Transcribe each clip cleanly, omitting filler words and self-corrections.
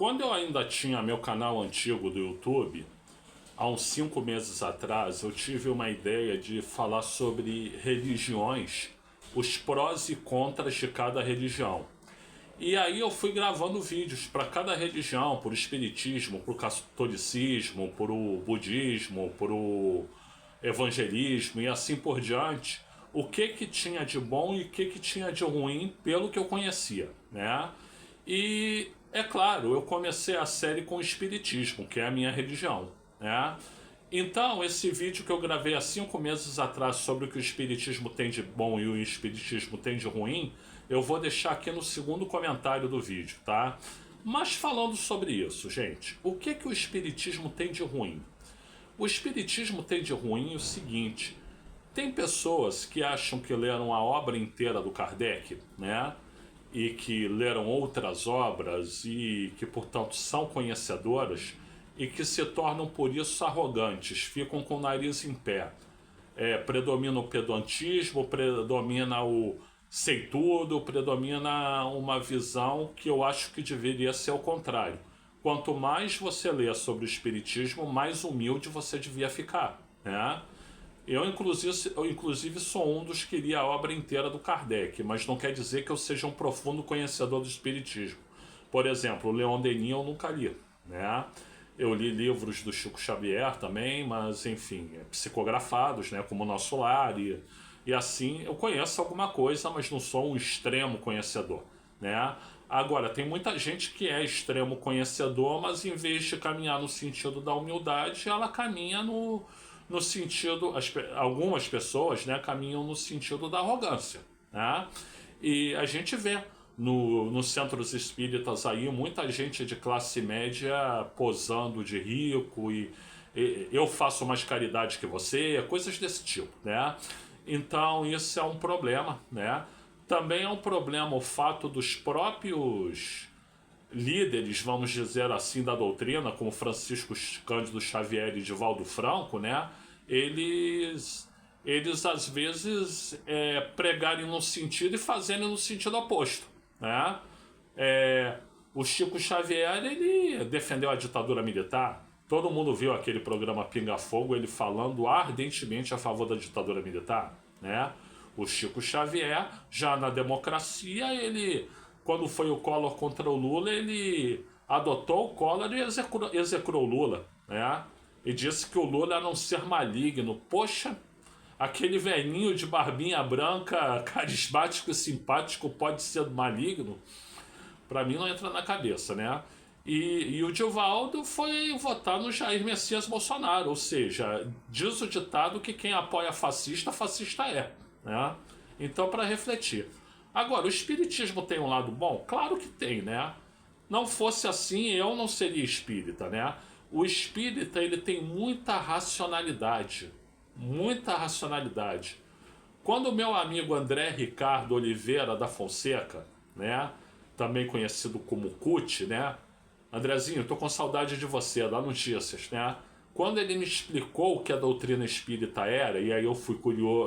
Quando eu ainda tinha meu canal antigo do YouTube, há uns 5 meses atrás, eu tive uma ideia de falar sobre religiões, os prós e contras de cada religião. E aí eu fui gravando vídeos para cada religião, por espiritismo, por catolicismo, por o budismo, por o evangelismo e assim por diante, o que tinha de bom e o que tinha de ruim pelo que eu conhecia, né? E é claro, eu comecei a série com o espiritismo, que é a minha religião, né? Então, esse vídeo que eu gravei há 5 meses atrás sobre o que o espiritismo tem de bom e o espiritismo tem de ruim, eu vou deixar aqui no segundo comentário do vídeo, tá? Mas falando sobre isso, gente, o que o espiritismo tem de ruim? O espiritismo tem de ruim o seguinte: tem pessoas que acham que leram a obra inteira do Kardec, né? E que leram outras obras e que, portanto, são conhecedoras e que se tornam por isso arrogantes, ficam com o nariz em pé. Predomina o pedantismo, predomina o sei tudo, predomina uma visão que eu acho que deveria ser o contrário. Quanto mais você lê sobre o espiritismo, mais humilde você devia ficar, né? Eu inclusive sou um dos que li a obra inteira do Kardec, mas não quer dizer que eu seja um profundo conhecedor do espiritismo. Por exemplo, o Leon Denis eu nunca li, né? Eu li livros do Chico Xavier também, mas enfim, psicografados, né, como o Nosso Lar, e assim eu conheço alguma coisa, mas não sou um extremo conhecedor, né? Agora, tem muita gente que é extremo conhecedor, mas em vez de caminhar no sentido da humildade, ela caminha no sentido, algumas pessoas, né, caminham no sentido da arrogância, né? E a gente vê nos centros espíritas aí muita gente de classe média posando de rico e eu faço mais caridade que você, coisas desse tipo, né? Então isso é um problema, né? Também é um problema o fato dos próprios líderes, vamos dizer assim, da doutrina, como Francisco Cândido Xavier e Divaldo Franco, né? Eles às vezes pregarem num sentido e fazerem no sentido oposto, né? O Chico Xavier, ele defendeu a ditadura militar. Todo mundo viu aquele programa Pinga Fogo, ele falando ardentemente a favor da ditadura militar, né? O Chico Xavier, já na democracia, ele, quando foi o Collor contra o Lula, ele adotou o Collor e execrou o Lula, né? E disse que o Lula era um ser maligno. Poxa, aquele velhinho de barbinha branca, carismático e simpático, pode ser maligno? Pra mim não entra na cabeça, né? E o Divaldo foi votar no Jair Messias Bolsonaro, ou seja, diz o ditado que quem apoia fascista, fascista é, né? Então, para refletir. Agora, o espiritismo tem um lado bom? Claro que tem, né? Não fosse assim, eu não seria espírita, né? O espírita, ele tem muita racionalidade, muita racionalidade. Quando o meu amigo André Ricardo Oliveira da Fonseca, né, também conhecido como CUT, né? Andrezinho, tô com saudade de você, dá notícias, né? Quando ele me explicou o que a doutrina espírita era, e aí eu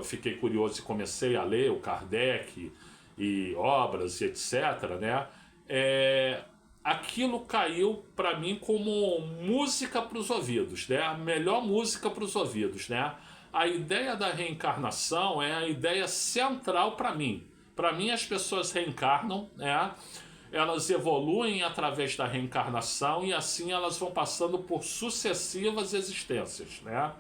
fiquei curioso e comecei a ler o Kardec e obras e etc, né? Aquilo caiu para mim como música para os ouvidos, né? A melhor música para os ouvidos, né? A ideia da reencarnação é a ideia central para mim. Para mim, as pessoas reencarnam, né? Elas evoluem através da reencarnação e assim elas vão passando por sucessivas existências, né?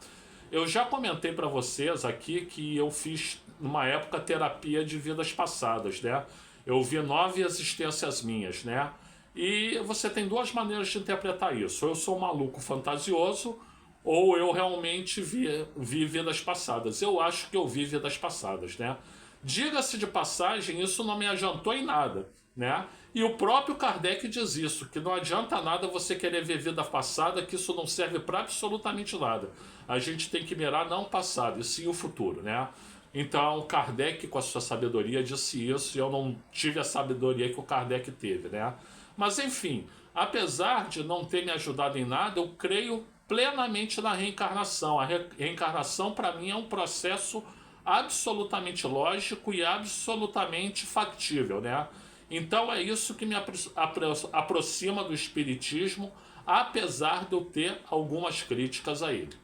Eu já comentei para vocês aqui que eu fiz, numa época, terapia de vidas passadas, né? Eu vi 9 existências minhas, né? E você tem 2 maneiras de interpretar isso. Ou eu sou um maluco fantasioso, ou eu realmente vi vidas passadas. Eu acho que eu vi vidas passadas, né? Diga-se de passagem, isso não me adiantou em nada, né? E o próprio Kardec diz isso, que não adianta nada você querer ver vida passada, que isso não serve para absolutamente nada. A gente tem que mirar não o passado, e sim o futuro, né? Então, Kardec, com a sua sabedoria, disse isso, e eu não tive a sabedoria que o Kardec teve, né? Mas, enfim, apesar de não ter me ajudado em nada, eu creio plenamente na reencarnação. A reencarnação, para mim, é um processo absolutamente lógico e absolutamente factível, né? Então é isso que me aproxima do Espiritismo, apesar de eu ter algumas críticas a ele.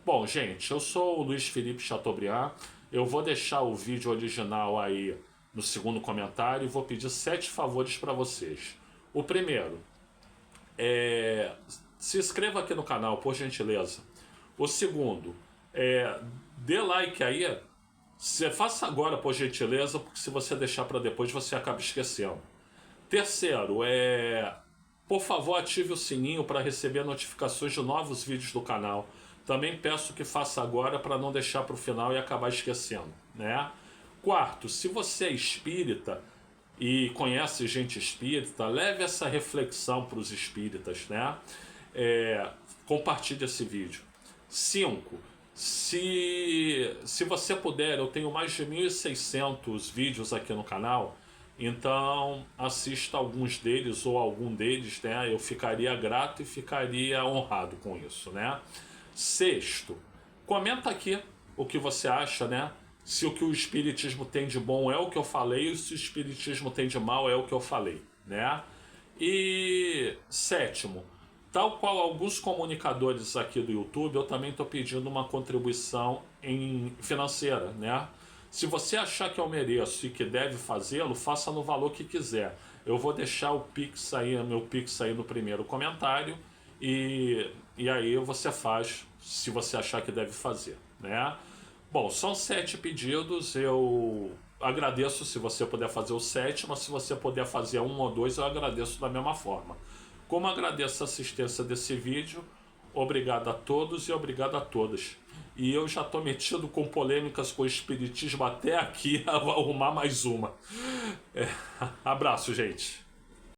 Bom, gente, eu sou o Luiz Felipe Chateaubriand. Eu vou deixar o vídeo original aí no segundo comentário e vou pedir 7 favores para vocês. O primeiro se inscreva aqui no canal, por gentileza. O segundo, dê like aí. Você faça agora, por gentileza, porque se você deixar para depois, você acaba esquecendo. Terceiro, por favor, ative o sininho para receber notificações de novos vídeos do canal. Também peço que faça agora para não deixar para o final e acabar esquecendo, né? Quarto, se você é espírita e conhece gente espírita, leve essa reflexão para os espíritas, né? Compartilhe esse vídeo. 5. Se você puder, eu tenho mais de 1.600 vídeos aqui no canal, então assista alguns deles ou algum deles, né? Eu ficaria grato e ficaria honrado com isso, né? Sexto, comenta aqui o que você acha, né? Se o que o Espiritismo tem de bom é o que eu falei, ou se o Espiritismo tem de mal é o que eu falei, né? E sétimo, tal qual alguns comunicadores aqui do YouTube, eu também estou pedindo uma contribuição financeira, né? Se você achar que eu mereço e que deve fazê-lo, faça no valor que quiser. Eu vou deixar o Pix aí, meu Pix aí no primeiro comentário e aí você faz se você achar que deve fazer, né? Bom, são 7 pedidos, eu agradeço se você puder fazer o 7, mas se você puder fazer 1 ou 2, eu agradeço da mesma forma. Como agradeço a assistência desse vídeo, obrigado a todos e obrigado a todas. E eu já estou metido com polêmicas com o Espiritismo até aqui, vou arrumar mais uma. Abraço, gente.